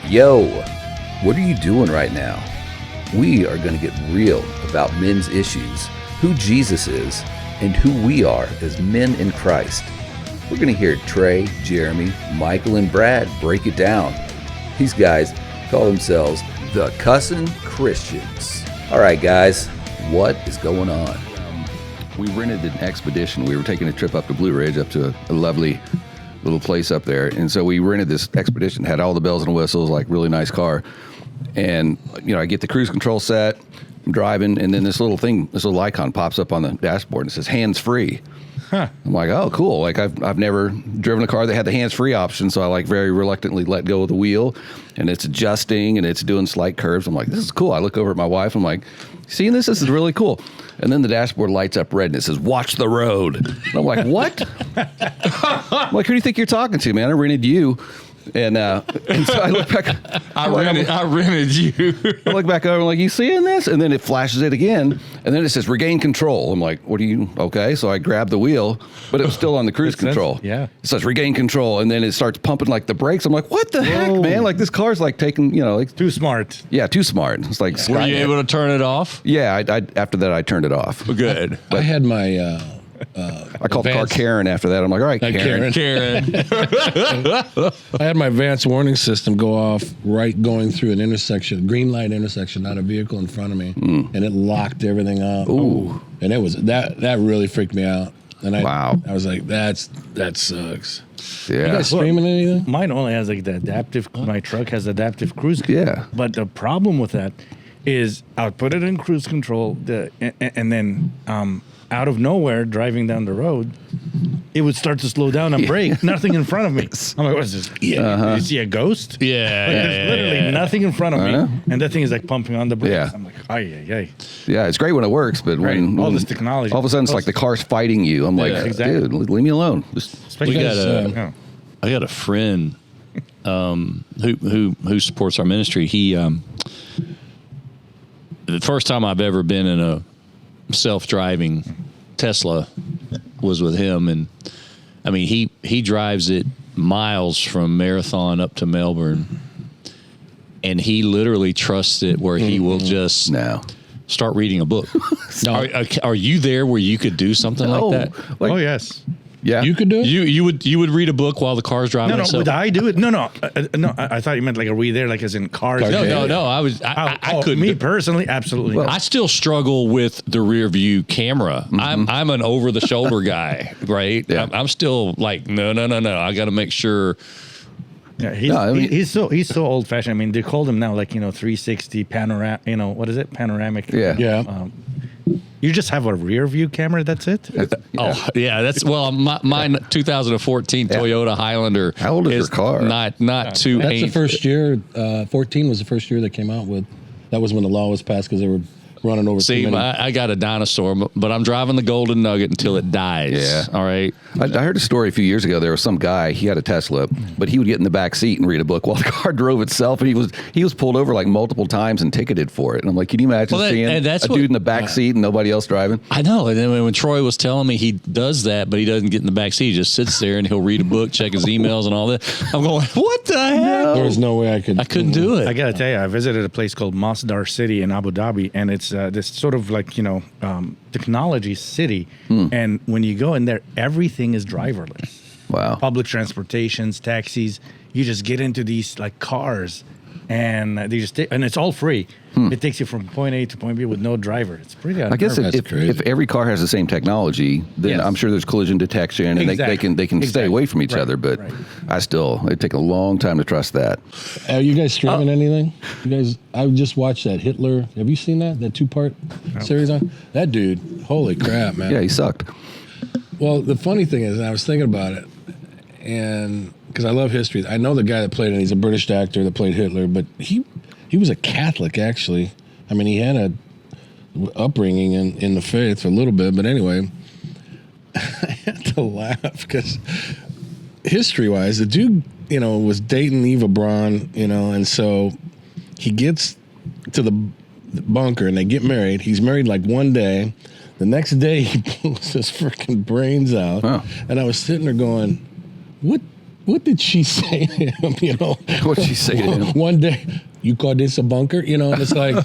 Yo, what are you doing right now? We are going to get real about men's issues, who Jesus is, and who we are as men in Christ. We're going to hear Trey, Jeremy, Michael, and Brad break it down. These guys call themselves the Cussin Christians. All right, guys, what is going on? We rented an expedition. We were taking a trip up to Blue Ridge, up to a lovely little place up there. And so we rented this expedition, had all the bells and whistles, like really nice car. And, I get the cruise control set, I'm driving, and then this little icon pops up on the dashboard and it says hands free. Huh. I'm like, oh, cool. Like I've never driven a car that had the hands-free option, so I very reluctantly let go of the wheel, and it's adjusting and it's doing slight curves. I'm like, this is cool. I look over at my wife. I'm like, seeing this? This is really cool. And then the dashboard lights up red and it says, watch the road. And I'm like, what? I'm like, who do you think you're talking to, man? I rented you. And so I look back. I rented you. I look back over, I'm like, you seeing this? And then it flashes it again. And then it says regain control. I'm like, okay. So I grabbed the wheel, but it was still on the cruise control. Yeah. It says regain control. And then it starts pumping like the brakes. I'm like, what the heck, man? Like this car's like taking, like Too smart. Yeah, too smart. It's like, Were you able to turn it off? Yeah. I after that, I turned it off. Good. I had my. I called the car Karen after that. I'm like, all right, Karen. I had my advanced warning system go off right going through an intersection, green light intersection, not a vehicle in front of me, and it locked everything up. Ooh. And it was that really freaked me out. And Wow. I was like, that sucks. Yeah. You guys streaming anything? Mine only has like the adaptive. My truck has adaptive cruise control. Yeah. But the problem with that is I'll put it in cruise control, and then out of nowhere, driving down the road, it would start to slow down and brake. Nothing in front of me. I'm like, what's this? Yeah. You see a ghost? Yeah. There's literally nothing in front of me, and that thing is like pumping on the brakes. Yeah. I'm like, ay. Yeah, it's great when it works, but when all this technology, all of a sudden it's like the car's fighting you. I'm like, exactly. dude, leave me alone. Especially I got a friend who supports our ministry. He the first time I've ever been in a self-driving Tesla was with him, and I mean he drives it miles from Marathon up to Melbourne, and he literally trusts it where he will just start reading a book. Are you there where you could do something like that? Oh yes. Yeah, you could do it. You would read a book while the car's driving. No, itself? would I do it? No. I thought you meant like a read there, like as in cars. No. I couldn't. Me personally, absolutely. I still struggle with the rear view camera. Mm-hmm. I'm an over the shoulder guy, right? Yeah. I'm still like no. I got to make sure. Yeah, he's so old fashioned. I mean, they called him now like 360 panoramic. What is it? Panoramic. Yeah. You just have a rear view camera. That's it. Oh yeah, that's mine 2014 Toyota Highlander. How old is your car? Not too. That's the first year. 14 was the first year they came out with. That was when the law was passed because they were running over. See, I got a dinosaur, but I'm driving the Golden Nugget until it dies. Yeah. All right. I heard a story a few years ago. There was some guy, he had a Tesla, but he would get in the back seat and read a book while the car drove itself, and he was pulled over like multiple times and ticketed for it. And I'm like, can you imagine seeing a dude in the back seat and nobody else driving? I know. And then when Troy was telling me he does that, but he doesn't get in the back seat, he just sits there and he'll read a book, check his emails and all that. I'm going, what the hell? There was no way I couldn't do it. I gotta tell you, I visited a place called Masdar City in Abu Dhabi, and it's this sort of like technology city. And when you go in there, everything is driverless. Wow. Public transportations, taxis. You just get into these like cars, and they just and it's all free. It takes you from point A to point B with no driver. It's pretty. I guess if every car has the same technology, then I'm sure there's collision detection, and they can stay away from each other. But it'd take a long time to trust that. Are you guys streaming anything? You guys, I just watched that Hitler. Have you seen that 2-part series on that dude? Holy crap, man! Yeah, he sucked. Well, the funny thing is, and I was thinking about it, and because I love history, I know the guy that played it. He's a British actor that played Hitler, but he was a Catholic, actually. I mean, he had a upbringing in the faith for a little bit, but anyway, I had to laugh because history-wise, the dude, was dating Eva Braun, and so he gets to the bunker and they get married. He's married like one day. The next day, he blows his freaking brains out. Wow. And I was sitting there going, what what did she say to him? You know, What'd she say to him? One day, you call this a bunker? You know, and it's like,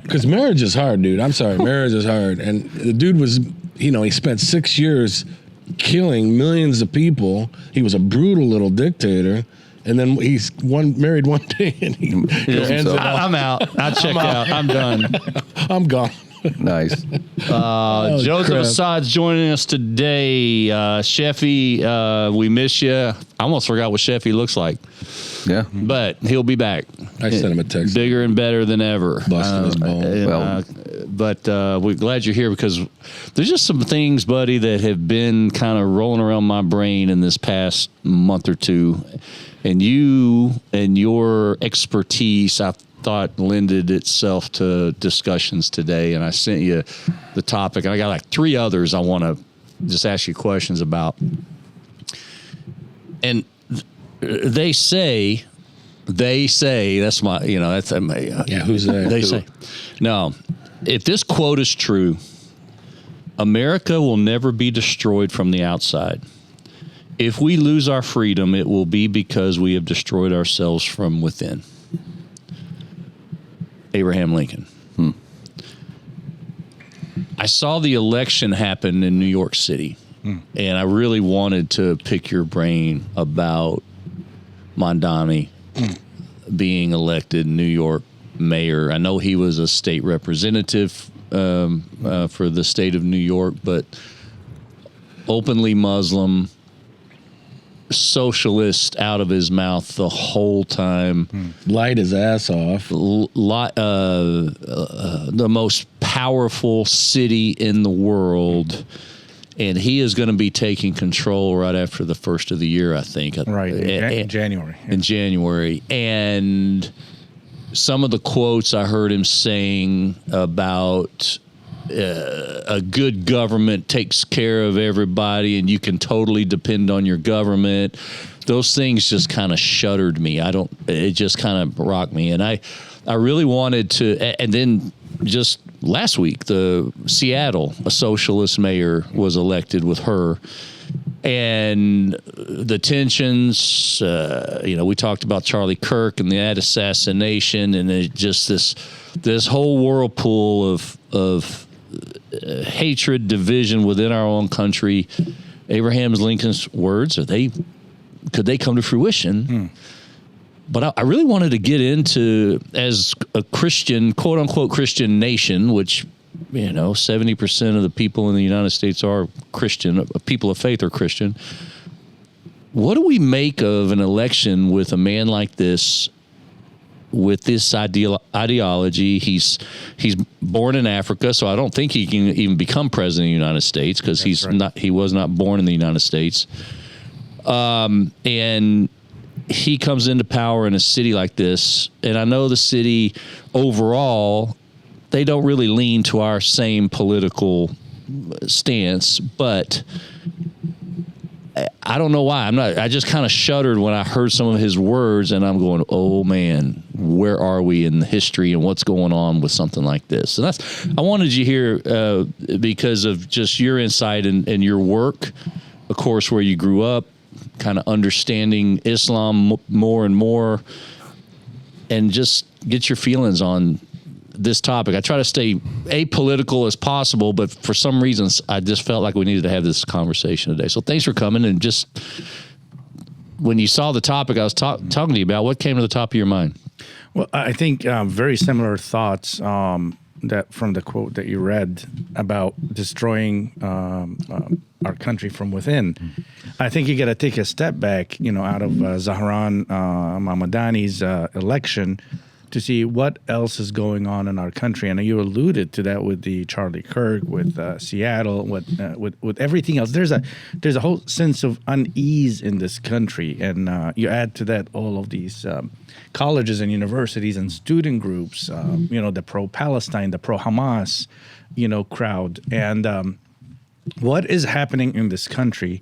because marriage is hard, dude. I'm sorry, marriage is hard. And the dude was, you know, he spent 6 years killing millions of people. He was a brutal little dictator. And then he's married one day, and he ends it off. I'm out. I check out. I'm done. I'm gone. Nice. Joseph crap. Assad's joining us today. Sheffy, we miss you. I almost forgot what Sheffy looks like, Yeah. but he'll be back. I sent him a text. Bigger and better than ever. Busting his balls. Well- But we're glad you're here because there's just some things, buddy, that have been kind of rolling around my brain in this past month or two. And you and your expertise, I thought, lended itself to discussions today. And I sent you the topic. And I got like 3 others I want to just ask you questions about. And they say, that's my, you know, that's my, Yeah, who's that? they say, no, if this quote is true, America will never be destroyed from the outside. If we lose our freedom, it will be because we have destroyed ourselves from within. Abraham Lincoln. I saw the election happen in New York City, and I really wanted to pick your brain about Mondani being elected New York mayor. I know he was a state representative for the state of New York, but openly Muslim, socialist out of his mouth the whole time. Light his ass off. The most powerful city in the world, and he is going to be taking control right after the first of the year, I think. Right, in January. In January. And some of the quotes I heard him saying about a good government takes care of everybody and you can totally depend on your government. Those things just kind of shuddered me. It just kind of rocked me. And I really wanted to, and then just last week, Seattle, a socialist mayor was elected with her. And the tensions, we talked about Charlie Kirk and that assassination, and it just this whole whirlpool of hatred, division within our own country. Abraham Lincoln's words, could they come to fruition? But I really wanted to get into, as a Christian, quote unquote Christian nation, which 70% of the people in the United States are Christian, people of faith are Christian. What do we make of an election with a man like this, with this ideology? He's born in Africa, so I don't think he can even become president of the United States because he was not born in the United States. And he comes into power in a city like this, and I know the city overall, they don't really lean to our same political stance, but I don't know why. I just kind of shuddered when I heard some of his words, and I'm going, oh man, where are we in history and what's going on with something like this? And I wanted you here because of just your insight and your work, of course, where you grew up, kind of understanding Islam more and more, and just get your feelings on this topic. I try to stay apolitical as possible, but for some reasons, I just felt like we needed to have this conversation today. So thanks for coming. And just when you saw the topic I was talking to you about, what came to the top of your mind? Well, I think very similar thoughts that from the quote that you read about destroying our country from within. I think you got to take a step back, out of Zahran Mahmadani's election to see what else is going on in our country. And you alluded to that with the Charlie Kirk, with Seattle, with everything else. There's a whole sense of unease in this country, and you add to that all of these colleges and universities and student groups, the pro-Palestine, the pro-Hamas, crowd. And what is happening in this country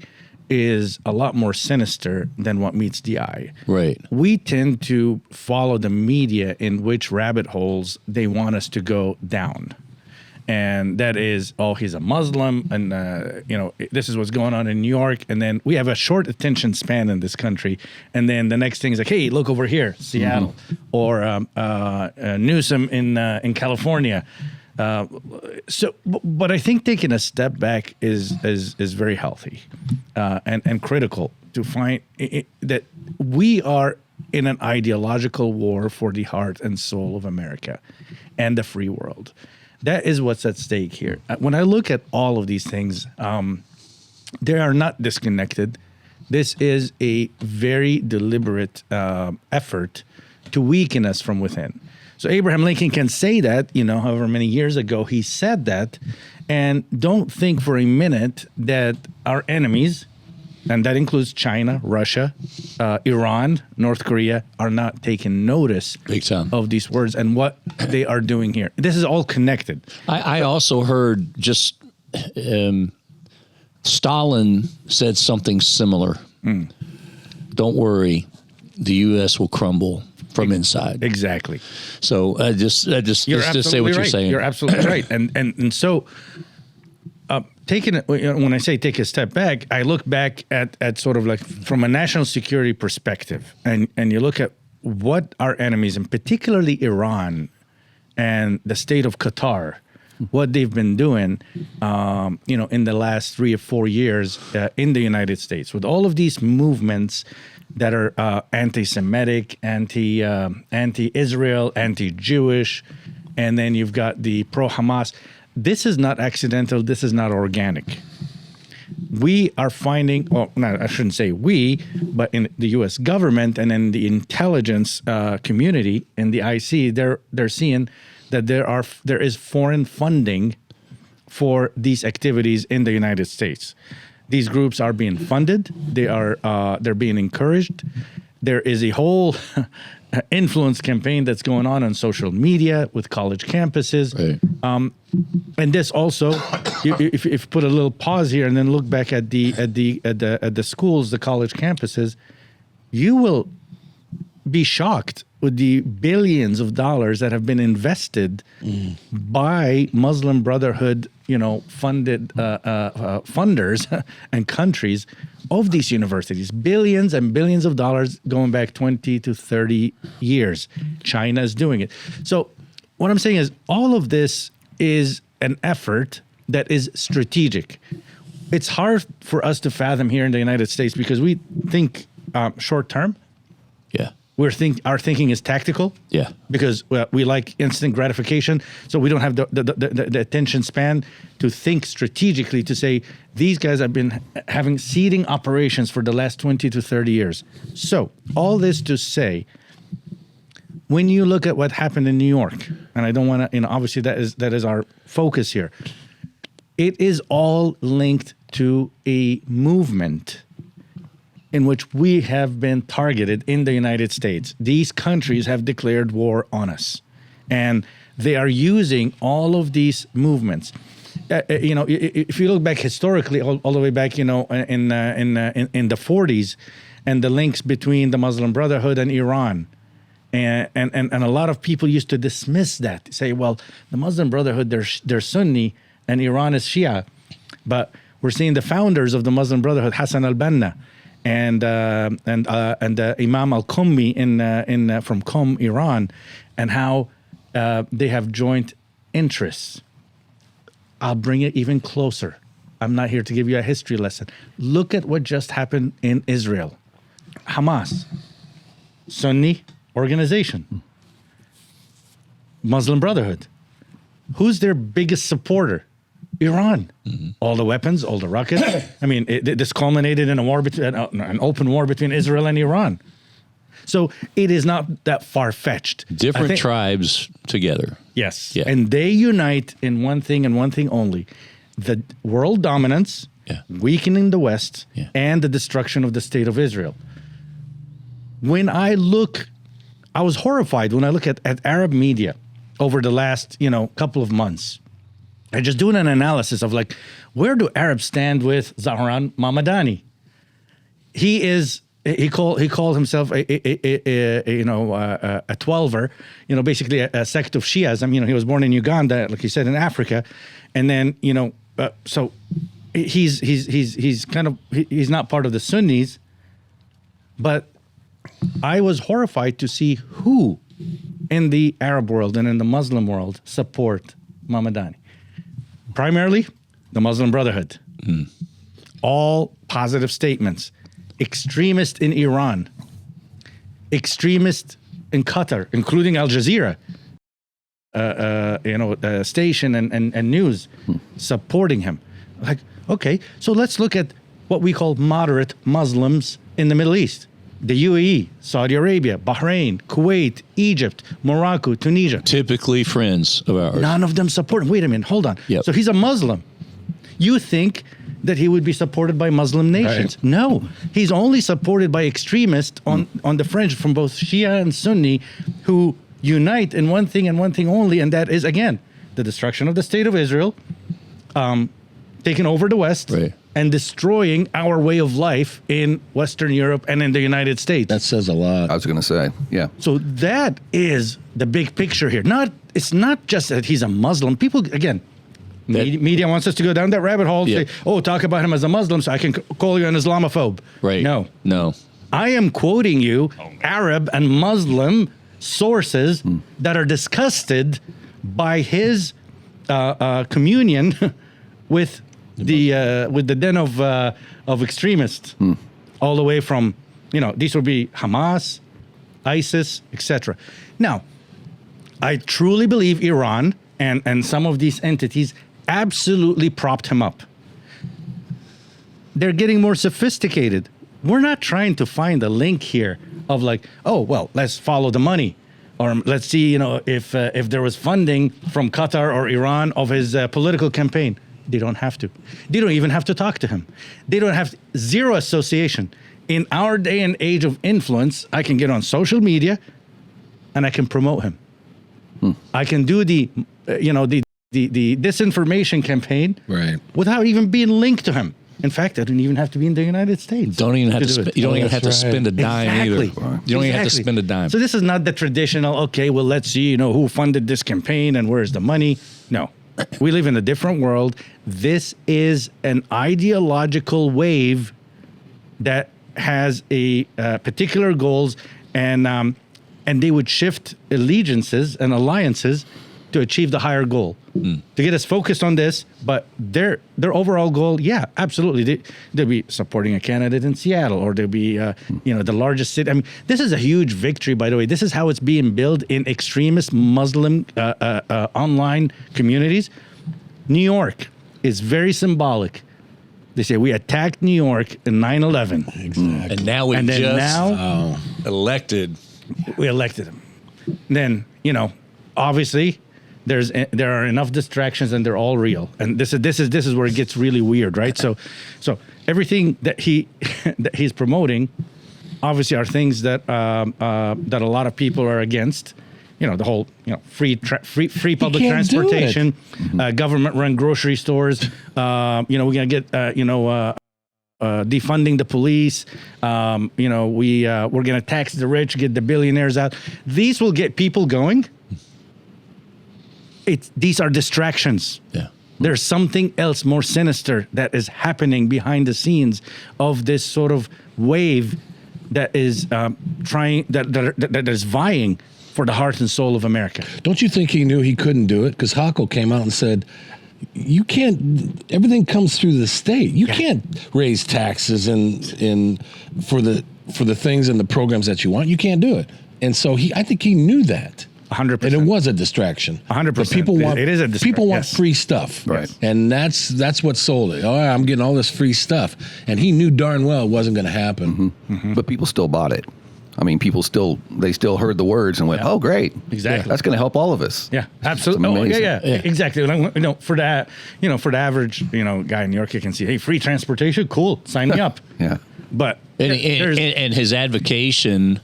is a lot more sinister than what meets the eye. Right. We tend to follow the media in which rabbit holes they want us to go down. And that is, oh, he's a Muslim, and this is what's going on in New York. And then we have a short attention span in this country. And then the next thing is like, hey, look over here, Seattle, or Newsom in California. But I think taking a step back is very healthy and critical to find that we are in an ideological war for the heart and soul of America and the free world. That is what's at stake here. When I look at all of these things, they are not disconnected. This is a very deliberate effort to weaken us from within. So Abraham Lincoln can say that, however many years ago he said that, and don't think for a minute that our enemies, and that includes China, Russia, Iran, North Korea, are not taking notice Big time. of these words and what they are doing here. This is all connected. I also heard just Stalin said something similar. Don't worry, the U.S. will crumble from inside. Exactly. So just say what right. you're saying. You're absolutely right. And so taking it, when I say take a step back, I look back at sort of like from a national security perspective, and you look at what our enemies, and particularly Iran and the state of Qatar, what they've been doing, in the last 3 or 4 years in the United States, with all of these movements that are anti-Semitic, anti-Israel, anti-Jewish, and then you've got the pro-Hamas. This is not accidental. This is not organic. We are finding, I shouldn't say we, but in the U.S. government and in the intelligence community, in the IC, they're seeing that there is foreign funding for these activities in the United States. These groups are being funded. They're being encouraged. There is a whole influence campaign that's going on social media with college campuses. Right. And this also, if you put a little pause here and then look back at the schools, the college campuses, you will be shocked with the billions of dollars that have been invested by Muslim Brotherhood, funded funders and countries of these universities. Billions and billions of dollars going back 20 to 30 years. China is doing it. So what I'm saying is all of this is an effort that is strategic. It's hard for us to fathom here in the United States because we think short term. Yeah. Our thinking is tactical. Yeah. Because we like instant gratification, so we don't have the attention span to think strategically to say these guys have been having seeding operations for the last 20 to 30 years. So all this to say, when you look at what happened in New York, and I don't want to, obviously that is our focus here. It is all linked to a movement in which we have been targeted in the United States. These countries have declared war on us, and they are using all of these movements. If you look back historically, all the way back, in the 40s, and the links between the Muslim Brotherhood and Iran, and a lot of people used to dismiss that, say, well, the Muslim Brotherhood, they're Sunni, and Iran is Shia, but we're seeing the founders of the Muslim Brotherhood, Hassan al-Banna, and Imam al-Qummi from Qum, Iran, and how they have joint interests. I'll bring it even closer. I'm not here to give you a history lesson. Look at what just happened in Israel. Hamas, Sunni organization, Muslim Brotherhood. Who's their biggest supporter? Iran. Mm-hmm. All the weapons, all the rockets. I mean, this culminated in an open war between Israel and Iran. So it is not that far-fetched. Different tribes together. Yes. Yeah. And they unite in one thing and one thing only. The world dominance, weakening the West, and the destruction of the state of Israel. When I was horrified when I look at Arab media over the last, couple of months. And just doing an analysis of where do Arabs stand with Zahran Mahmadani? He is he called himself a 12er, basically a sect of Shiasm. He was born in Uganda, like you said, in Africa, and then so he's not part of the Sunnis, but I was horrified to see who in the Arab world and in the Muslim world support Mamdani. Primarily, the Muslim Brotherhood. All positive statements. Extremist in Iran. Extremist in Qatar, including Al Jazeera, station and news supporting him. Like, okay, so let's look at what we call moderate Muslims in the Middle East. The UAE, Saudi Arabia, Bahrain, Kuwait, Egypt, Morocco, Tunisia. Typically friends of ours. None of them support him. Wait a minute, hold on. Yep. So he's a Muslim. You think that he would be supported by Muslim nations? Right. No, he's only supported by extremists on the fringe from both Shia and Sunni who unite in one thing and one thing only, and that is, again, the destruction of the state of Israel, taking over the West, right, and destroying our way of life in Western Europe and in the United States. That says a lot. I was going to say, yeah. So that is the big picture here. It's not just that he's a Muslim. People, again, media wants us to go down that rabbit hole. Yeah. Say, talk about him as a Muslim so I can call you an Islamophobe. Right. No. I am quoting you Arab and Muslim sources that are disgusted by his communion with the den of extremists, all the way from these would be Hamas, ISIS, etc. Now, I truly believe Iran and some of these entities absolutely propped him up. They're getting more sophisticated. We're not trying to find a link here of like, let's follow the money, or let's see, if there was funding from Qatar or Iran of his political campaign. They don't have to. They don't even have to talk to him. They don't have zero association. In our day and age of influence, I can get on social media and I can promote him. I can do the disinformation campaign without even being linked to him. In fact, I don't even have to be in the United States. Don't even have to. You don't even have to spend a dime either. Exactly. You don't even have to spend a dime. So this is not the traditional. Okay, well, let's see. Who funded this campaign and where's the money? No, we live in a different world. This is an ideological wave that has a particular goals, and they would shift allegiances and alliances to achieve the higher goal, to get us focused on this. But their overall goal, yeah, absolutely, they'll be supporting a candidate in Seattle, or they'll be the largest city. I mean, this is a huge victory, by the way. This is how it's being built in extremist Muslim online communities. New York is very symbolic. They say we attacked New York in 9/11. Exactly. And now we elected. We elected him. Then obviously there are enough distractions, and they're all real. And this is where it gets really weird, right? So everything that he's promoting, obviously, are things that that a lot of people are against. The whole free public transportation, government-run grocery stores. We're gonna get defunding the police. We're gonna tax the rich, get the billionaires out. These will get people going. These are distractions. Yeah. There's something else more sinister that is happening behind the scenes of this sort of wave that is that is vying for the heart and soul of America. Don't you think he knew he couldn't do it? Because Hochul came out and said, you can't, everything comes through the state. You can't raise taxes for the things and the programs that you want. You can't do it. And so I think he knew that. 100%. And it was a distraction. 100%. People want, it is a distraction. People want free stuff. Right. And that's what sold it. I'm getting all this free stuff. And he knew darn well it wasn't going to happen. But people still bought it. I mean, they still heard the words and went, "Oh, great! Exactly. That's going to help all of us." Yeah, absolutely. Oh, amazing. yeah, exactly. For the average guy in New York, you can see, hey, free transportation, cool, sign me up. Yeah. But and his advocation,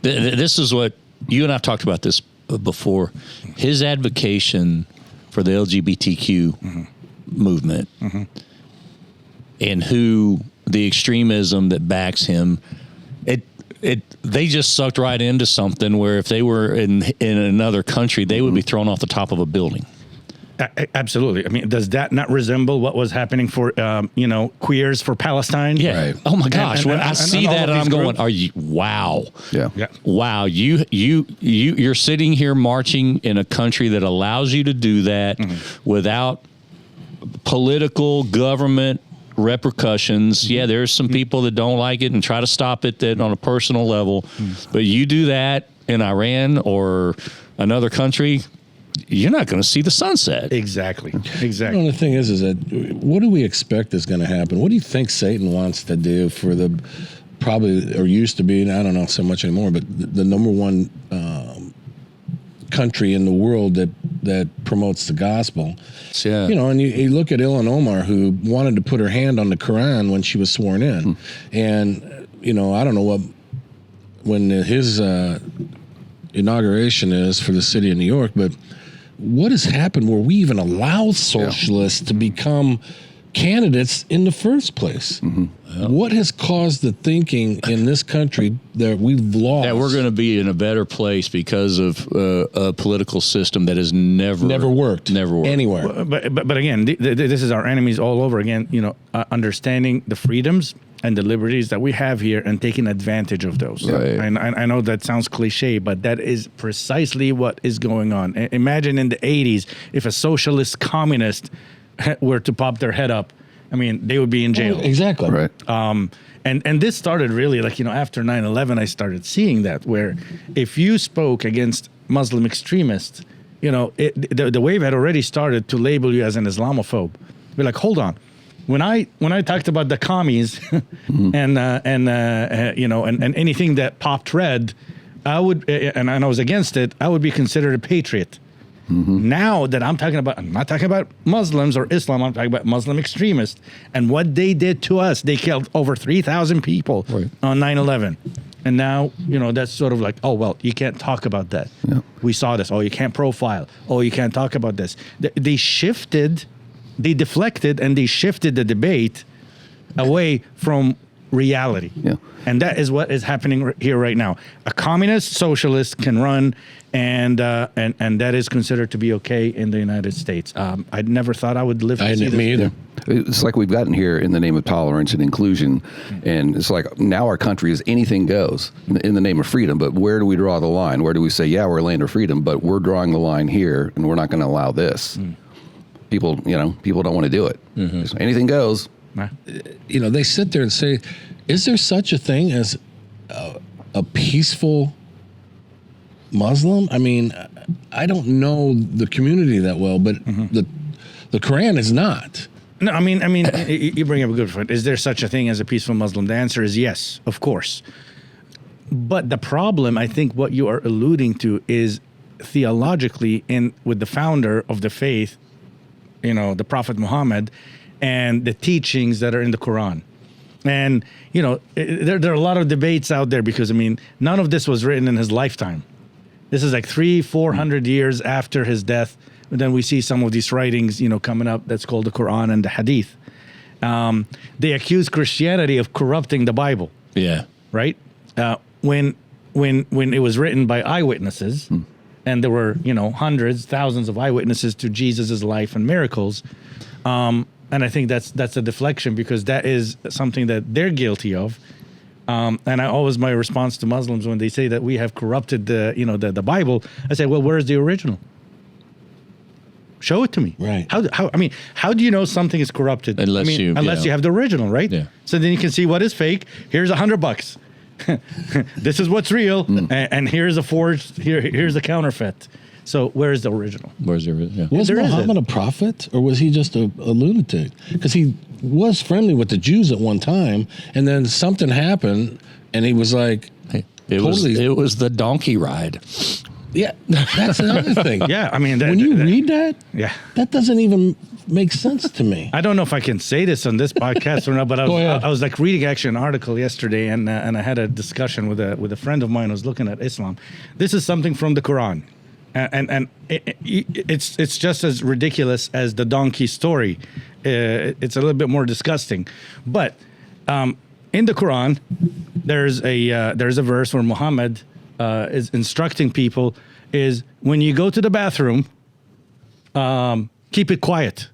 this is what you and I've talked about this before. His advocation for the LGBTQ movement and who the extremism that backs him they just sucked right into something where if they were in another country, they would be thrown off the top of a building. Absolutely. I mean, does that not resemble what was happening for, queers for Palestine? Yeah. Right. Oh my gosh. When I see all that, of and I'm these going, groups. "Are you? Wow, Yeah. Yeah. wow! You're sitting here marching in a country that allows you to do that without political government repercussions. Yeah, there's some people that don't like it and try to stop it that on a personal level, but you do that in Iran or another country, you're not going to see the sunset. Exactly. The thing is that what do we expect is going to happen? What do you think Satan wants to do for the probably, or used to be, and I don't know so much anymore, but the number one country in the world that promotes the gospel? Yeah. And you look at Ilhan Omar, who wanted to put her hand on the Quran when she was sworn in. And, I don't know when his inauguration is for the city of New York, but what has happened where we even allow socialists to become candidates in the first place? What has caused the thinking in this country that we've lost? That we're going to be in a better place because of a political system that has never worked anywhere. But again, this is our enemies all over again. Understanding the freedoms and the liberties that we have here and taking advantage of those. Right. And I know that sounds cliche, but that is precisely what is going on. Imagine in the 80s if a socialist communist were to pop their head up. I mean, they would be in jail. Exactly. Right. And this started really after 9/11, I started seeing that where if you spoke against Muslim extremists, the wave had already started to label you as an Islamophobe. We're like, hold on. When I talked about the commies and anything that popped red, I would and I was against it, I would be considered a patriot. Now that I'm not talking about Muslims or Islam, I'm talking about Muslim extremists and what they did to us. They killed over 3,000 people on 9/11. And now, that's sort of like, oh, well, you can't talk about that. Yeah. We saw this. Oh, you can't profile. Oh, you can't talk about this. They deflected and they shifted the debate away from reality. Yeah. And that is what is happening here right now. A communist socialist can run, and that is considered to be okay in the United States. I never thought I would live to see this. Me either. It's like we've gotten here in the name of tolerance and inclusion, and it's like now our country is anything goes in the name of freedom. But where do we draw the line? Where do we say, yeah, we're a land of freedom, but we're drawing the line here, and we're not going to allow this? People don't want to do it. So anything goes. They sit there and say, is there such a thing as a peaceful Muslim? I mean, I don't know the community that well, but the Quran is not. No, I mean, you bring up a good point. Is there such a thing as a peaceful Muslim? The answer is yes, of course. But the problem, I think, what you are alluding to is theologically with the founder of the faith, the Prophet Muhammad, and the teachings that are in the Quran. And, there are a lot of debates out there because, none of this was written in his lifetime. This is like 300-400 years after his death. And then we see some of these writings, coming up that's called the Quran and the Hadith. They accuse Christianity of corrupting the Bible. Yeah. Right? When it was written by eyewitnesses, and there were, hundreds, thousands of eyewitnesses to Jesus' life and miracles. And I think that's a deflection because that is something that they're guilty of. And my response to Muslims when they say that we have corrupted the Bible, I say, well, where's the original? Show it to me. Right. How do you know something is corrupted? Unless you have the original, right? Yeah. So then you can see what is fake. Here's $100. This is what's real, and here's a forged. Here's a counterfeit. So where's the original? Where's the original? Was Muhammad a prophet, or was he just a lunatic? Because he was friendly with the Jews at one time, and then something happened, and he was like, it was the donkey ride. Yeah, that's another thing. Yeah, when you read that, that doesn't even make sense to me. I don't know if I can say this on this podcast or not, but I was like reading actually an article yesterday, and I had a discussion with a friend of mine who was looking at Islam. This is something from the Quran, and it's just as ridiculous as the donkey story. It's a little bit more disgusting, but in the Quran, there's a verse where Muhammad is instructing people is when you go to the bathroom, keep it quiet.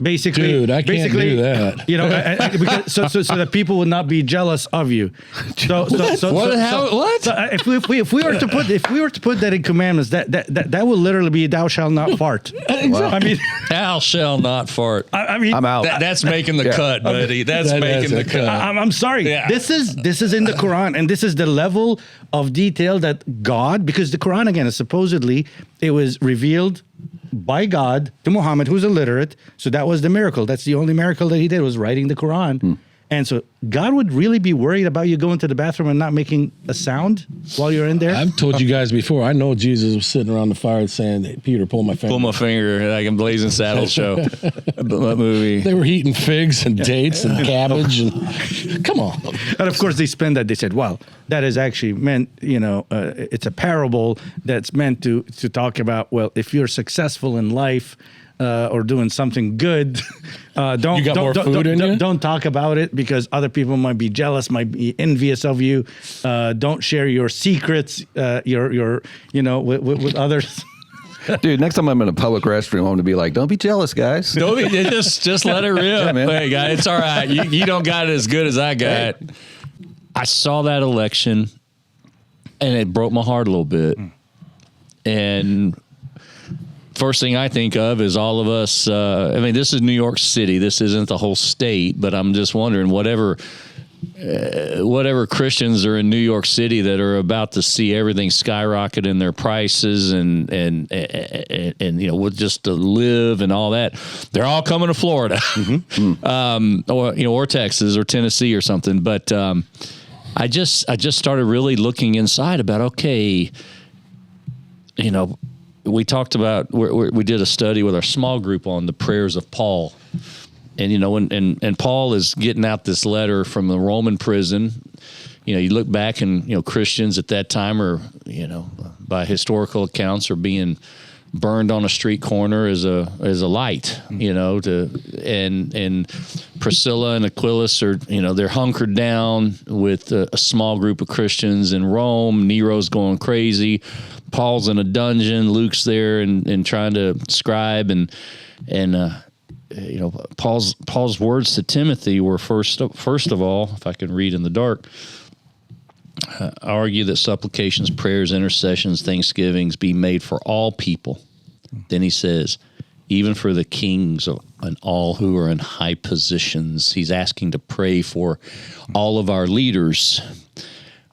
Basically, Dude, I can't do that. You know, because, so that people would not be jealous of you. What? If we were to put that in commandments, that will literally be "Thou shalt not fart." Exactly. I mean, Thou shall not fart. I mean, I'm out. That's making the cut, buddy. That's making the cut. I'm sorry. Yeah. This is in the Quran, and this is the level of detail that God, because the Quran again is supposedly it was revealed by God to Muhammad, who's illiterate. So that was the miracle. That's the only miracle that he did, was writing the Quran. And so God would really be worried about you going to the bathroom and not making a sound while you're in there. I've told you guys before, I know Jesus was sitting around the fire saying, hey, Peter, pull my finger. Pull my finger like in Blazing Saddles show. That movie. They were eating figs and dates and cabbage. And come on. And of course, they said, well, that is actually meant, it's a parable that's meant to talk about, well, if you're successful in life, or doing something good, don't talk about it because other people might be jealous, might be envious of you. Don't share your secrets, with others. Dude, next time I'm in a public restroom, I'm going to be like, don't be jealous, guys. Don't be, just let it rip. Yeah, man. Hey, guys, it's all right. You don't got it as good as I got. I saw that election, and it broke my heart a little bit. And first thing I think of is all of us. This is New York City. This isn't the whole state, but I'm just wondering whatever Christians are in New York City that are about to see everything skyrocket in their prices and with just to live and all that, they're all coming to Florida, or Texas or Tennessee or something. But I just started really looking inside about we talked about, we did a study with our small group on the prayers of Paul. And, and Paul is getting out this letter from the Roman prison. You look back and, Christians at that time are, by historical accounts are being burned on a street corner as a light, and Priscilla and Aquilus are, they're hunkered down with a small group of Christians in Rome. Nero's going crazy. Paul's in a dungeon. Luke's there and trying to scribe and Paul's words to Timothy were first of all, if I can read in the dark, argue that supplications, prayers, intercessions, thanksgivings be made for all people. Then he says, even for the kings and all who are in high positions. He's asking to pray for all of our leaders.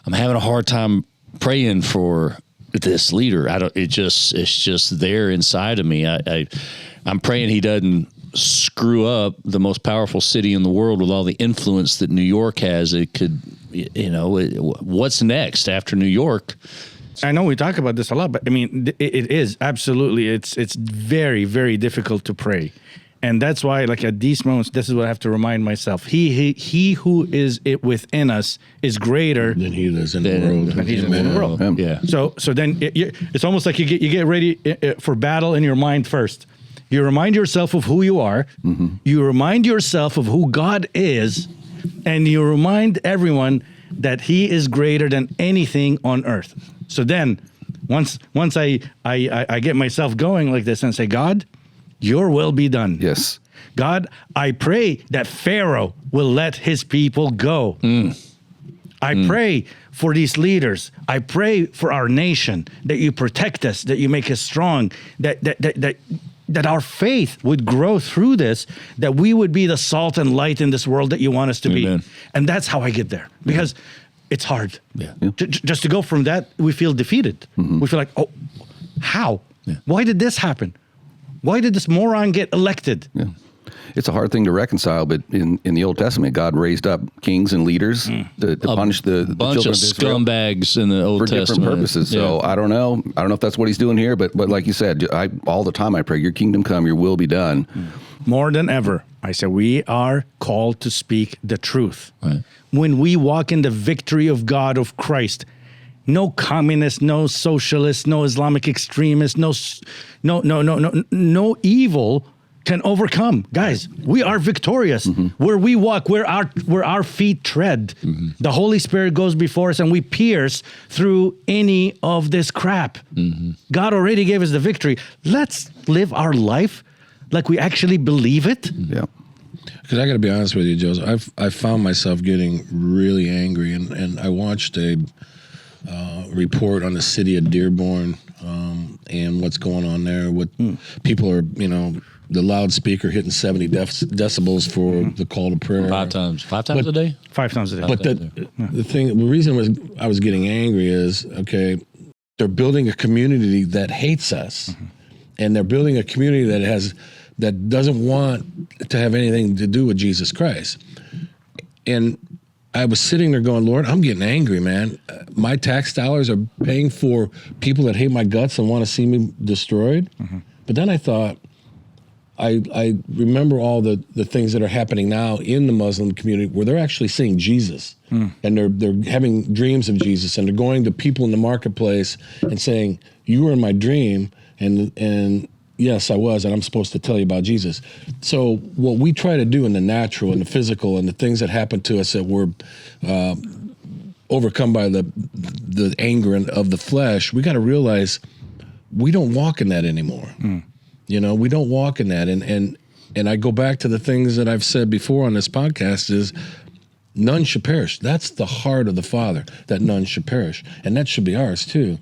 I'm having a hard time praying for this leader. It's just there inside of me. I'm praying he doesn't screw up the most powerful city in the world with all the influence that New York has. It could, what's next after New York? I know we talk about this a lot, but I mean, it is absolutely, it's very, very difficult to pray. And that's why, like at these moments, this is what I have to remind myself. He who is within us is greater than he is in the world. Than he's in the world. Yeah. So then it's almost like you get ready for battle in your mind first. You remind yourself of who you are. Mm-hmm. You remind yourself of who God is, and you remind everyone that He is greater than anything on earth. So then, once I get myself going like this and say, God, your will be done. Yes. God, I pray that Pharaoh will let his people go. I pray for these leaders. I pray for our nation, that you protect us, that you make us strong, that our faith would grow through this, that we would be the salt and light in this world that you want us to Amen. be. And that's how I get there, because it's hard. Yeah. Just to go from that, we feel defeated. Mm-hmm. We feel like, oh, how? Yeah. Why did this happen? Why did this moron get elected? Yeah. It's a hard thing to reconcile, but in the Old Testament, God raised up kings and leaders to punish the bunch children of scumbags in the Old Testament for different purposes. Yeah. So I don't know if that's what He's doing here, but like you said, all the time I pray, your kingdom come, your will be done. More than ever, I said, we are called to speak the truth. Right. When we walk in the victory of God, of Christ, no communist, no socialist, no Islamic extremist, no evil can overcome. Guys, we are victorious. Where we walk, where our feet tread, the Holy Spirit goes before us and we pierce through any of this crap. God already gave us the victory. Let's live our life like we actually believe it. Yeah. Because I got to be honest with you, Joseph, I found myself getting really angry, and I watched a report on the city of Dearborn and what's going on there. What people are, the loudspeaker hitting 70 decibels for the call to prayer. Five times a day? 5 times a day. But the reason I was getting angry is, okay, they're building a community that hates us, and they're building a community that doesn't want to have anything to do with Jesus Christ. And I was sitting there going, Lord, I'm getting angry, man. My tax dollars are paying for people that hate my guts and want to see me destroyed. But then I thought, I remember all the things that are happening now in the Muslim community where they're actually seeing Jesus, and they're having dreams of Jesus, and they're going to people in the marketplace and saying, you were in my dream, and yes, I was, and I'm supposed to tell you about Jesus. So what we try to do in the natural and the physical and the things that happen to us that we're overcome by the anger of the flesh, we got to realize we don't walk in that anymore. We don't walk in that. And I go back to the things that I've said before on this podcast is none should perish. That's the heart of the Father, that none should perish. And that should be ours too.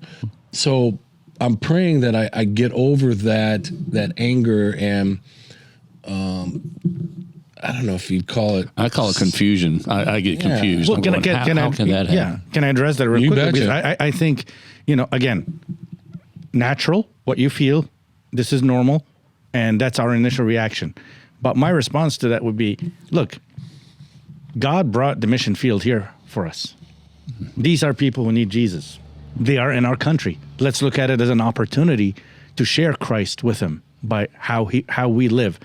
So I'm praying that I get over that anger and I don't know if you'd call it. I call it confusion. I get confused. Well, how can that happen? Yeah, can I address that real You quickly? betcha. Because I think, again, natural, what you feel, this is normal, and that's our initial reaction. But my response to that would be, look, God brought the mission field here for us. These are people who need Jesus. They are in our country. Let's look at it as an opportunity to share Christ with them by how we live.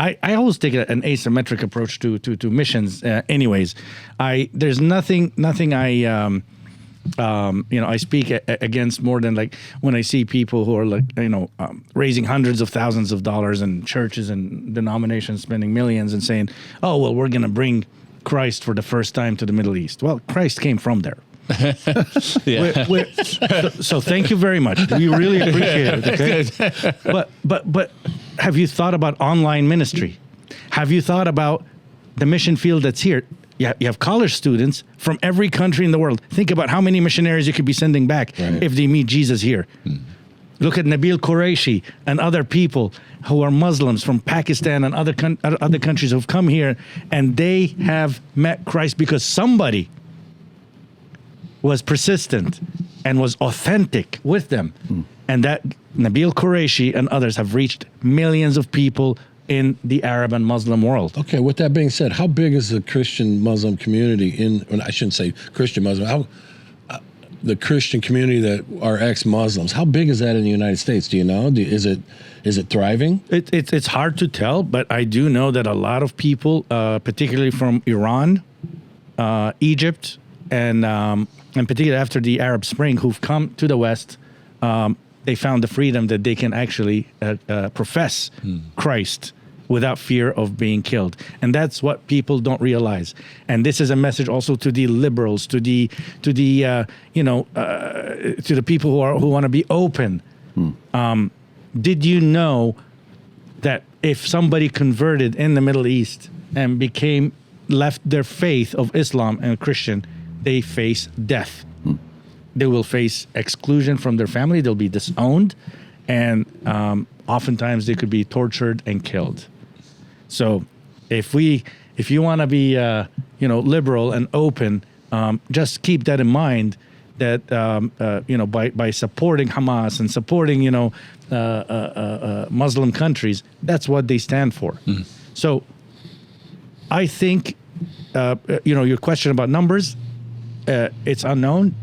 I always take an asymmetric approach to missions. Anyways, there's nothing I I speak against more than like when I see people who are raising hundreds of thousands of dollars and churches and denominations spending millions and saying, oh well, we're going to bring Christ for the first time to the Middle East. Well, Christ came from there. So thank you very much. We really appreciate it. Okay, but have you thought about online ministry? Have you thought about the mission field that's here? Yeah, you have college students from every country in the world. Think about how many missionaries you could be sending back if they meet Jesus here. Look at Nabil Qureshi and other people who are Muslims from Pakistan and other countries who've come here, and they have met Christ because somebody was persistent and was authentic with them. And that Nabil Qureshi and others have reached millions of people in the Arab and Muslim world. Okay, with that being said, how big is the Christian Muslim community I shouldn't say Christian Muslim, the Christian community that are ex-Muslims, how big is that in the United States? Do you know? Is it thriving? It's hard to tell, but I do know that a lot of people, particularly from Iran, Egypt, and particularly after the Arab Spring, who've come to the West, they found the freedom that they can actually profess Christ without fear of being killed. And that's what people don't realize. And this is a message also to the liberals, to the people who want to be open. Did you know that if somebody converted in the Middle East and left their faith of Islam and Christian, they face death? They will face exclusion from their family. They'll be disowned, and oftentimes they could be tortured and killed. So, if you want to be liberal and open, just keep that in mind. That by supporting Hamas and supporting Muslim countries, that's what they stand for. So, I think your question about numbers, it's unknown.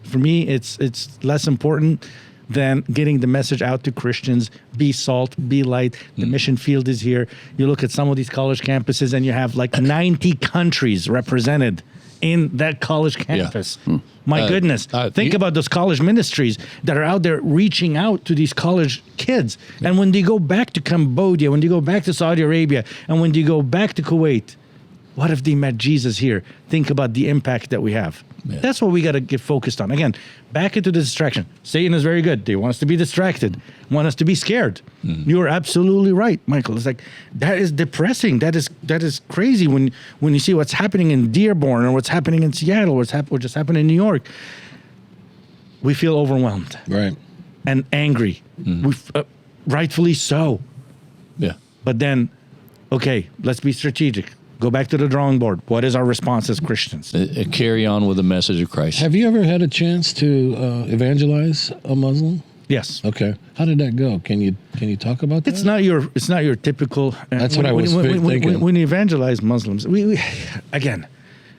For me, it's less important than getting the message out to Christians. Be salt, be light. The mission field is here. You look at some of these college campuses and you have like 90 countries represented in that college campus. My goodness. Think about those college ministries that are out there reaching out to these college kids. And when they go back to Cambodia, when they go back to Saudi Arabia, and when they go back to Kuwait, what if they met Jesus here? Think about the impact that we have. Yeah. That's what we got to get focused on. Again, back into the distraction. Satan is very good. They want us to be distracted, want us to be scared. You're absolutely right, Michael. It's like, that is depressing. That is crazy when you see what's happening in Dearborn or what's happening in Seattle or what just happened in New York. We feel overwhelmed. Right. And angry. Rightfully so. Yeah. But then, okay, let's be strategic. Go back to the drawing board. What is our response as Christians? Carry on with the message of Christ. Have you ever had a chance to evangelize a Muslim? Yes. Okay. How did that go? Can you talk about that? It's not your typical. That's what I was thinking. When you evangelize Muslims, we again,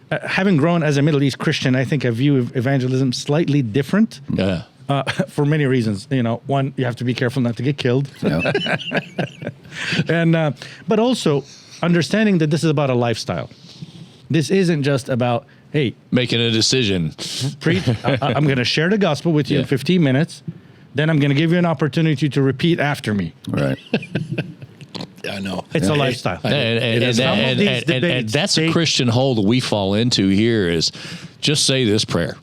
having grown as a Middle East Christian, I think I view evangelism slightly different. Yeah. For many reasons. One, you have to be careful not to get killed. Yeah. And but also understanding that this is about a lifestyle. This isn't just about, hey, making a decision. I'm going to share the gospel with you in 15 minutes. Then I'm going to give you an opportunity to repeat after me. Right. I know. It's a lifestyle. And that's a Christian hole that we fall into here is just say this prayer.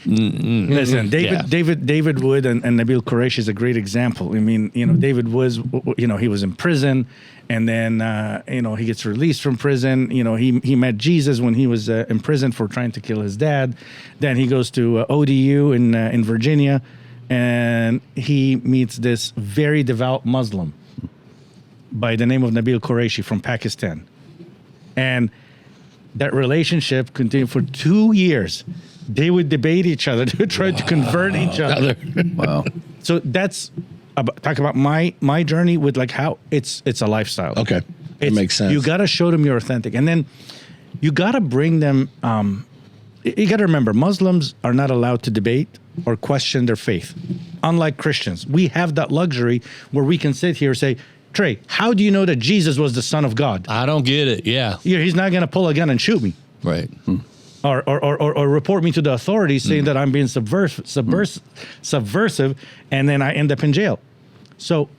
Listen, David Wood and Nabil Qureshi is a great example. I mean, David was, he was in prison, and then, he gets released from prison. He met Jesus when he was in prison for trying to kill his dad. Then he goes to ODU in Virginia, and he meets this very devout Muslim by the name of Nabil Qureshi from Pakistan. And that relationship continued for 2 years. They would debate each other to try to convert each other. Wow. So that's talk about my journey with like how it's a lifestyle. Okay. It makes sense. You got to show them you're authentic. And then you got to bring them, you got to remember, Muslims are not allowed to debate or question their faith. Unlike Christians, we have that luxury where we can sit here and say, Trey, how do you know that Jesus was the Son of God? I don't get it. Yeah. He's not going to pull a gun and shoot me. Right. Or report me to the authorities saying that I'm being subversive, and then I end up in jail. So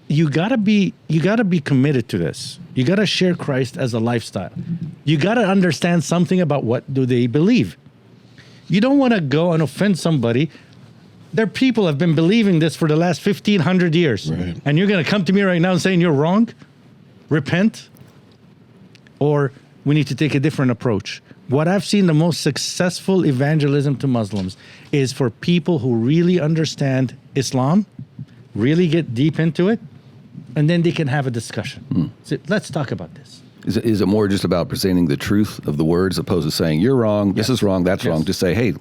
you gotta be committed to this. You gotta share Christ as a lifestyle. You gotta understand something about what do they believe. You don't want to go and offend somebody. Their people have been believing this for the last 1,500 years, right. And you're gonna come to me right now and saying you're wrong. Repent, or we need to take a different approach. What I've seen the most successful evangelism to Muslims is for people who really understand Islam, really get deep into it, and then they can have a discussion. So let's talk about this. Is it more just about presenting the truth of the words opposed to saying, you're wrong, this is wrong, that's wrong? Just say, hey,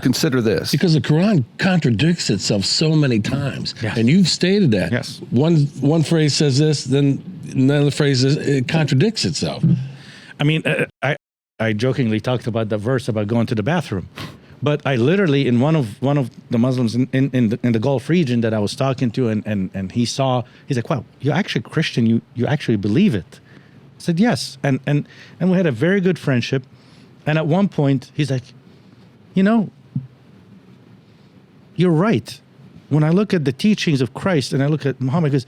consider this. Because the Quran contradicts itself so many times. Yes. And you've stated that. Yes. One phrase says this, then another phrase it contradicts itself. I mean, I jokingly talked about the verse about going to the bathroom, but I literally, in one of the Muslims in the Gulf region that I was talking to, and he's like, wow, you're actually Christian, you actually believe it. I said, yes. And we had a very good friendship. And at one point he's like, you're right. When I look at the teachings of Christ and I look at Muhammad, he goes,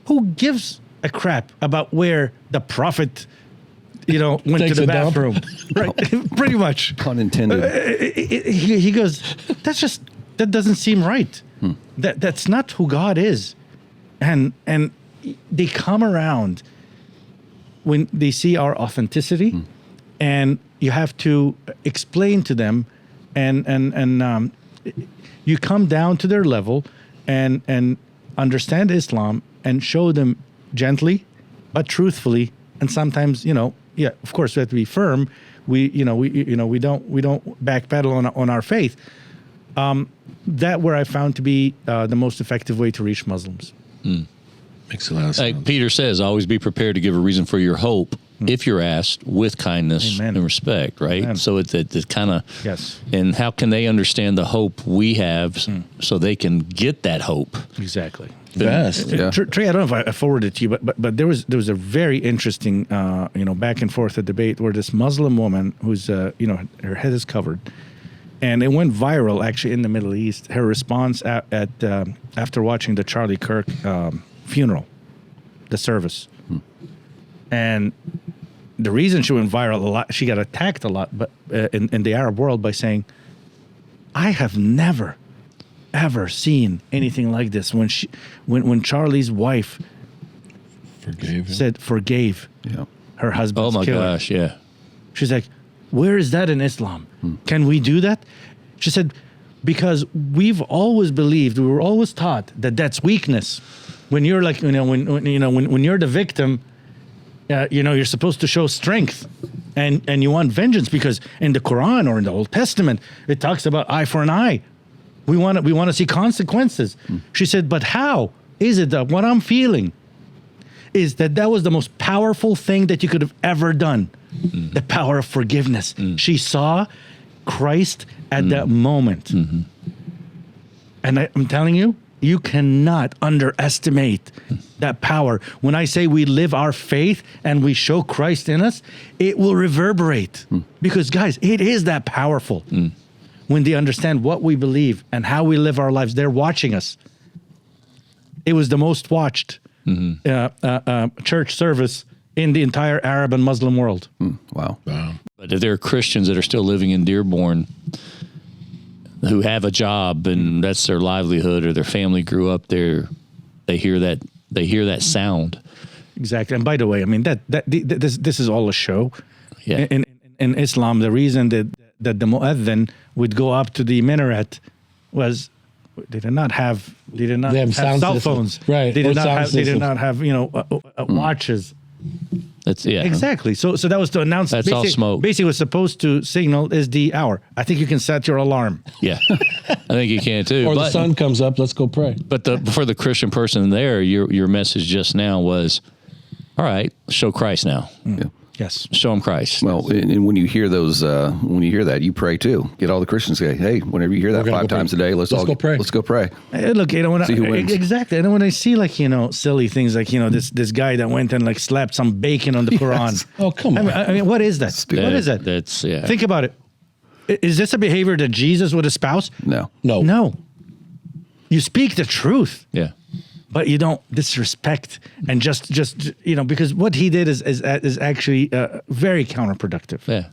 who gives a crap about where the prophet went to the bathroom? Right, pretty much. Pun intended. He goes, that doesn't seem right. That's not who God is. And they come around when they see our authenticity, and you have to explain to them, and you come down to their level and understand Islam and show them gently but truthfully, and sometimes of course we have to be firm. We don't backpedal on our faith. That where I found to be the most effective way to reach Muslims. Makes a lot of sense. Like Peter says, always be prepared to give a reason for your hope if you're asked, with kindness Amen. and respect, right? Amen. So it's kind of, Yes. and how can they understand the hope we have so they can get that hope? Exactly. Best. Yeah. Trey, I don't know if I forwarded it to you, but there was a very interesting back and forth debate where this Muslim woman who's her head is covered, and it went viral actually in the Middle East. Her response after watching the Charlie Kirk funeral, the service, and the reason she went viral a lot, she got attacked a lot, but in the Arab world by saying, "I have never." Ever seen anything like this when Charlie's wife forgave her husband's Oh my killer. gosh, yeah. She's like, where is that in Islam? Can we do that? She said, because we've always believed, we were always taught that that's weakness. When you're like, when you're the victim, you're supposed to show strength and you want vengeance, because in the Quran or in the Old Testament, it talks about eye for an eye. We want to see consequences. She said, but how is it that what I'm feeling is that was the most powerful thing that you could have ever done? The power of forgiveness. She saw Christ at that moment. And I'm telling you, you cannot underestimate that power. When I say we live our faith and we show Christ in us, it will reverberate. Because, guys, it is that powerful. When they understand what we believe and how we live our lives, they're watching us. It was the most watched church service in the entire Arab and Muslim world. Wow. But if there are Christians that are still living in Dearborn who have a job and that's their livelihood, or their family grew up there, they hear that sound. Exactly. And by the way, I mean this is all a show. Yeah. In Islam, the reason that the muezzin would go up to the minaret was they did not have have sound cell systems. phones. Right. They Or did not sound have they did systems. not have watches. That's Exactly. So that was to announce. That's all smoke. Basically, was supposed to signal is the hour. I think you can set your alarm. Yeah. I think you can too. Or the sun comes up, let's go pray. But for the Christian person there, your message just now was, all right, show Christ now. Yeah. Yes. Show them Christ. Well, and when you hear that, you pray too. Get all the Christians to say, hey, whenever you hear that We're gonna 5 go times a pray. day, let's go pray. Let's go pray. Look, when See who wins. exactly, and when I see silly things like this guy that went and slapped some bacon on the Quran. Oh, come on. I mean, what is that? What is that? That's Think about it. Is this a behavior that Jesus would espouse? No. No. You speak the truth. Yeah. But you don't disrespect and just because what he did is actually very counterproductive. Yeah.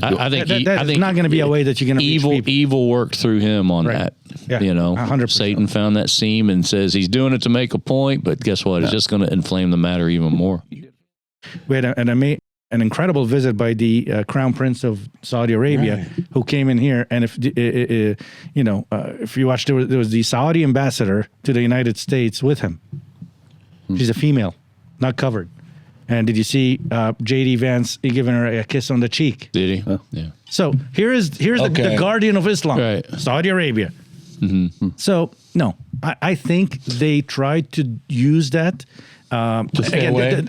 I think That's not going to be a way that you're going to reach people. evil worked through him on Right. that. Yeah, 100%. Satan found that seam and says he's doing it to make a point, but guess what? It's just going to inflame the matter even more. We had an incredible visit by the Crown Prince of Saudi Arabia, who came in here. And if you watched, there was the Saudi ambassador to the United States with him. She's a female, not covered. And did you see J.D. Vance giving her a kiss on the cheek? Did he? Yeah. So here's the guardian of Islam, Right. Saudi Arabia. So no, I think they tried to use that. To stay away,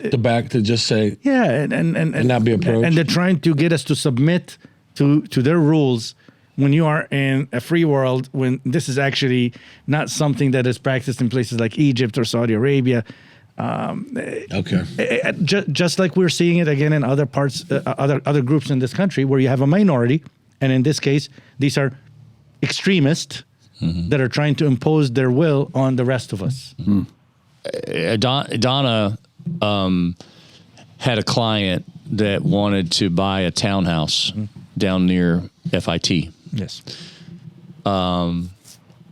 to just say, yeah, and not be approached. And they're trying to get us to submit to their rules when you are in a free world, when this is actually not something that is practiced in places like Egypt or Saudi Arabia. Just like we're seeing it again in other parts, other groups in this country where you have a minority, and in this case, these are extremists that are trying to impose their will on the rest of us. Donna had a client that wanted to buy a townhouse down near FIT. Yes.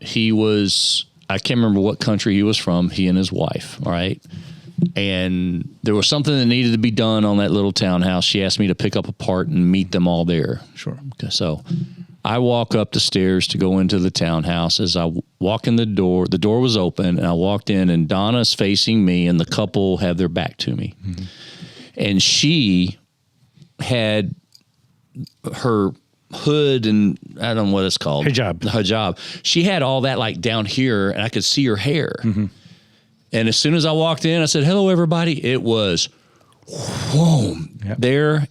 He was, I can't remember what country he was from, he and his wife, all right? And there was something that needed to be done on that little townhouse. She asked me to pick up a part and meet them all there. Sure. Okay, so I walk up the stairs to go into the townhouse. As I walk in the door was open, and I walked in, and Donna's facing me, and the couple have their back to me. And she had her hood and I don't know what it's called. Hijab. She had all that like down here, and I could see her hair. And as soon as I walked in, I said, "Hello, everybody." It was whoa, there.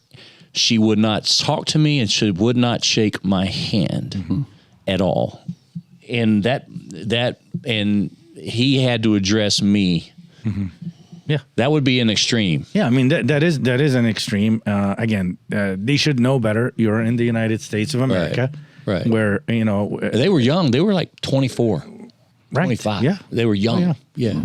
She would not talk to me, and she would not shake my hand at all. And and he had to address me. Yeah, that would be an extreme. Yeah, I mean that is an extreme. Again, they should know better. You're in the United States of America, right? Where they were young. They were like 24, right. 25. Yeah, they were young. Oh, yeah.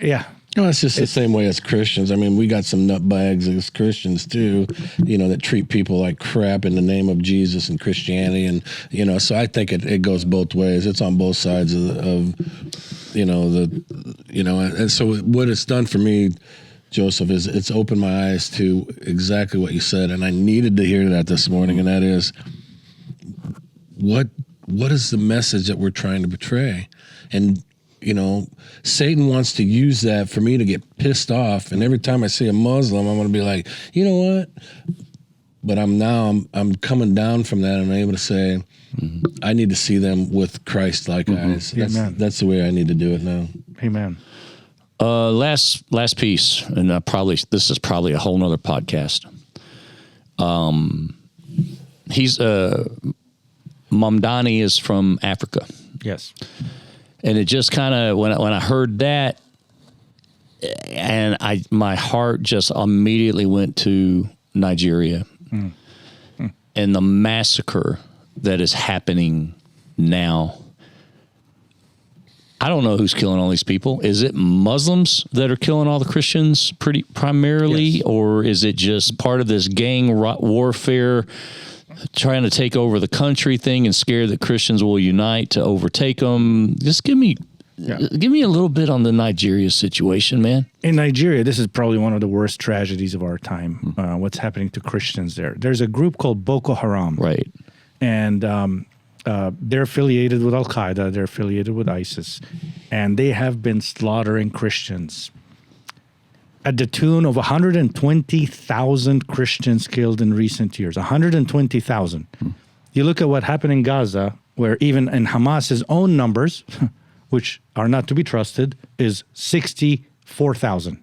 Yeah. No, it's just the same way as Christians. I mean, we got some nutbags as Christians too, that treat people like crap in the name of Jesus and Christianity, and so I think it goes both ways. It's on both sides of and so what it's done for me, Joseph, is it's opened my eyes to exactly what you said, and I needed to hear that this morning, and that is what is the message that we're trying to portray, and Satan wants to use that for me to get pissed off. And every time I see a Muslim, I'm going to be like, you know what? But I'm coming down from that, and I'm able to say, I need to see them with Christ-like eyes. That's the way I need to do it now. Amen. Last piece, and this is probably a whole nother podcast. He's Mamdani is from Africa. Yes. And it just kind of, when I heard that, and my heart just immediately went to Nigeria and the massacre that is happening now. I don't know who's killing all these people. Is it Muslims that are killing all the Christians primarily, yes, or is it just part of this gang warfare, trying to take over the country thing and scare that Christians will unite to overtake them? Just give me a little bit on the Nigeria situation, man. In Nigeria, this is probably one of the worst tragedies of our time. What's happening to Christians there? There's a group called Boko Haram, right? And they're affiliated with Al Qaeda. They're affiliated with ISIS, and they have been slaughtering Christians at the tune of 120,000 Christians killed in recent years. 120,000. You look at what happened in Gaza, where even in Hamas's own numbers, which are not to be trusted, is 64,000.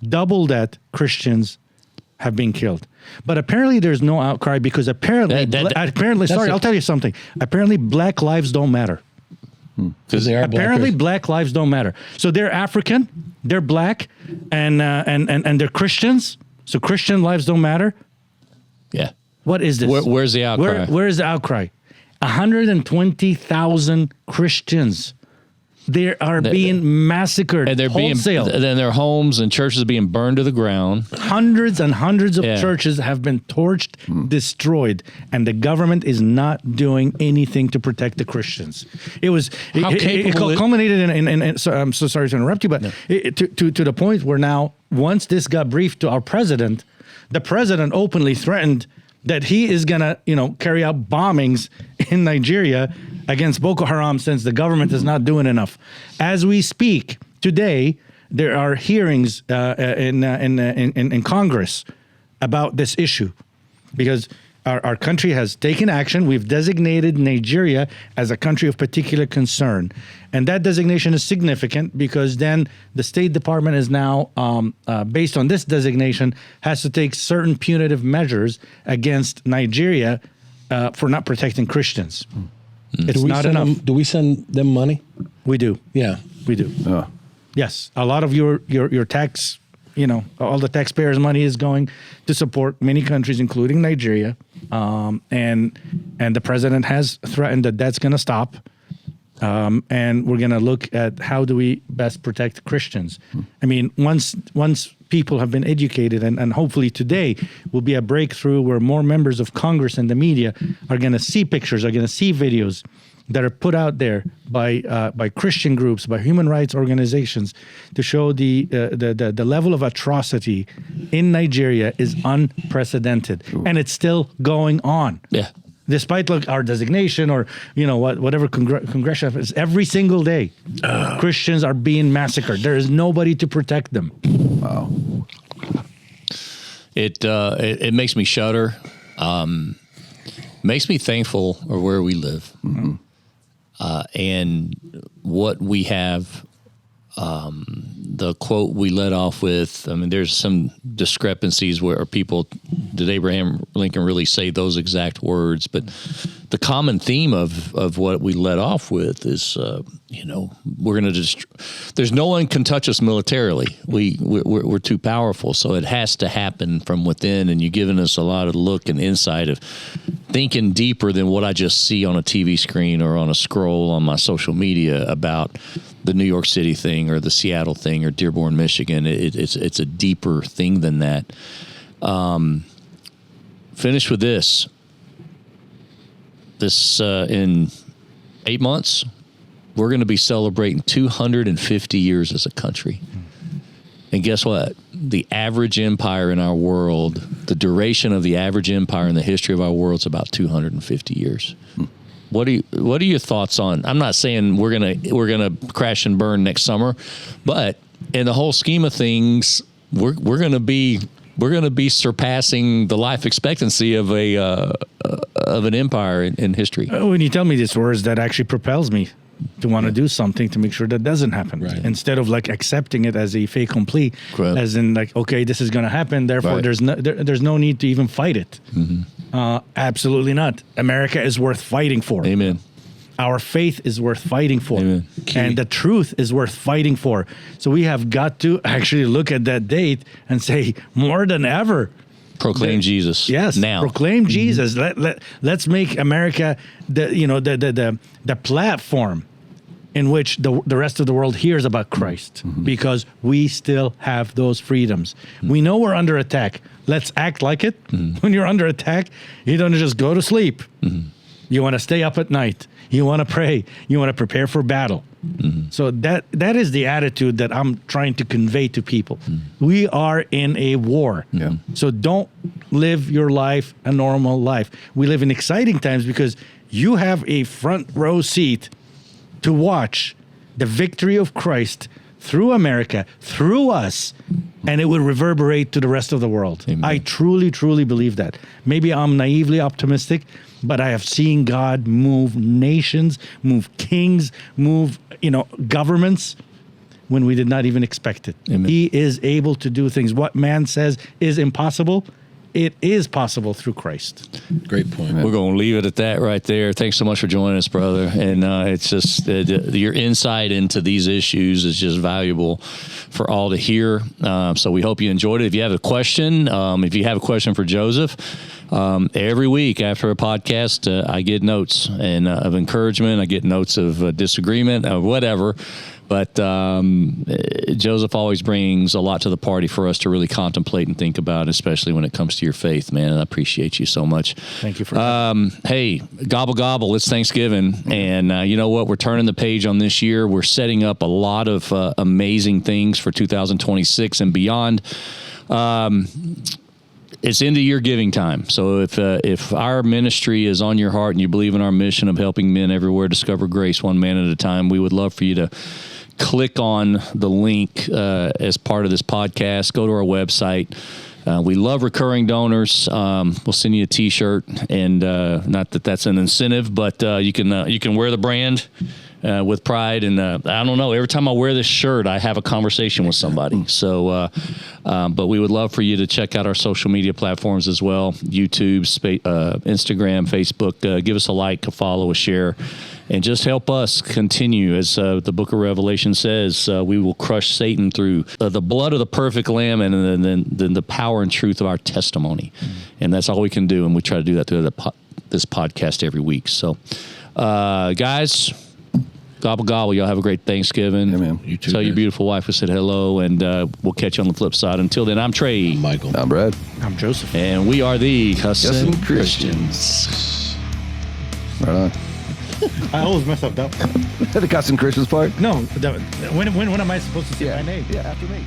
Double that Christians have been killed. But apparently there's no outcry because apparently, I'll tell you something. Apparently black lives don't matter. Because they are apparently black lives don't matter. So they're African, they're black, and they're Christians. So Christian lives don't matter. Yeah. What is this? Where's the outcry? Where is the outcry? 120,000 Christians. They are being massacred, and they're wholesale. Then their homes and churches are being burned to the ground. Hundreds and hundreds of churches have been torched, destroyed, and the government is not doing anything to protect the Christians. It culminated in so I'm so sorry to interrupt you, but to the point where now, once this got briefed to our president, the president openly threatened that he is going to, carry out bombings in Nigeria against Boko Haram since the government is not doing enough. As we speak today, there are hearings in Congress about this issue because our country has taken action. We've designated Nigeria as a country of particular concern. And that designation is significant because then the State Department is now, based on this designation, has to take certain punitive measures against Nigeria for not protecting Christians. It's not enough. Do we send them money? We do. Yeah. We do. Yes. A lot of your tax, all the taxpayers' money is going to support many countries, including Nigeria. And the president has threatened that that's going to stop. And we're going to look at how do we best protect Christians. I mean, once people have been educated, and hopefully today will be a breakthrough where more members of Congress and the media are going to see pictures, are going to see videos that are put out there by Christian groups, by human rights organizations, to show the level of atrocity in Nigeria is unprecedented, and it's still going on. Yeah. Despite our designation or whatever congressional, every single day, Christians are being massacred. There is nobody to protect them. Wow. It makes me shudder. Makes me thankful of where we live and what we have The quote we led off with, I mean, there's some discrepancies where people, did Abraham Lincoln really say those exact words? But the common theme of what we led off with is, we're going to there's no one can touch us militarily. We're too powerful. So it has to happen from within. And you've given us a lot of look and insight of thinking deeper than what I just see on a TV screen or on a scroll on my social media about the New York City thing or the Seattle thing or Dearborn, Michigan. It's a deeper thing than that. Finish with this. In 8 months, we're going to be celebrating 250 years as a country. And guess what? The average empire in our world, the duration of the average empire in the history of our world is about 250 years. What are your thoughts on? I'm not saying we're gonna crash and burn next summer, but in the whole scheme of things, we're gonna be surpassing the life expectancy of an empire in history. When you tell me these words, that actually propels me to want to do something to make sure that doesn't happen. Right. Instead of like accepting it as a fait accompli, Correct. as in like, okay, this is going to happen. Therefore, Right. there's no need to even fight it. Absolutely not. America is worth fighting for. Amen. Our faith is worth fighting for. Amen. And the truth is worth fighting for. So we have got to actually look at that date and say, more than ever, Proclaim Jesus. yes, Now. proclaim Jesus. Let's make America the platform in which the rest of the world hears about Christ, because we still have those freedoms. We know we're under attack. Let's act like it. When you're under attack, you don't just go to sleep. You want to stay up at night. You want to pray. You want to prepare for battle. So that is the attitude that I'm trying to convey to people. We are in a war. Yeah. So don't live your life a normal life. We live in exciting times because you have a front row seat to watch the victory of Christ through America, through us, and it will reverberate to the rest of the world. Amen. I truly, truly believe that. Maybe I'm naively optimistic, but I have seen God move nations, move kings, move, governments when we did not even expect it. Amen. He is able to do things. What man says is impossible, it is possible through Christ. Great point. We're going to leave it at that right there. Thanks so much for joining us, brother. And it's just your insight into these issues is just valuable for all to hear. So we hope you enjoyed it. If you have a question, for Joseph, every week after a podcast, I get notes of encouragement. I get notes of disagreement, of whatever. But Joseph always brings a lot to the party for us to really contemplate and think about, especially when it comes to your faith, man. And I appreciate you so much. Thank you for that. Hey, gobble, gobble. It's Thanksgiving. And you know what? We're turning the page on this year. We're setting up a lot of amazing things for 2026 and beyond. It's end of year giving time. So if our ministry is on your heart and you believe in our mission of helping men everywhere discover grace one man at a time, we would love for you to click on the link as part of this podcast. Go to our website. We love recurring donors. We'll send you a T-shirt, and not that that's an incentive, but you can wear the brand with pride. And I don't know, every time I wear this shirt, I have a conversation with somebody. So, but we would love for you to check out our social media platforms as well: YouTube, Instagram, Facebook. Give us a like, a follow, a share. And just help us continue, as the book of Revelation says, we will crush Satan through the blood of the perfect lamb and then the power and truth of our testimony. And that's all we can do, and we try to do that through this podcast every week. So, guys, gobble, gobble. Y'all have a great Thanksgiving. Yeah, man. You too, Tell your man. beautiful wife we said hello, and we'll catch you on the flip side. Until then, I'm Trey. Michael. I'm Brad. I'm Joseph. And we are the Cussin Cussin Christians. Right on. I always mess up that part. The Cussin Christians part? No, when am I supposed to say my name? Yeah, after me.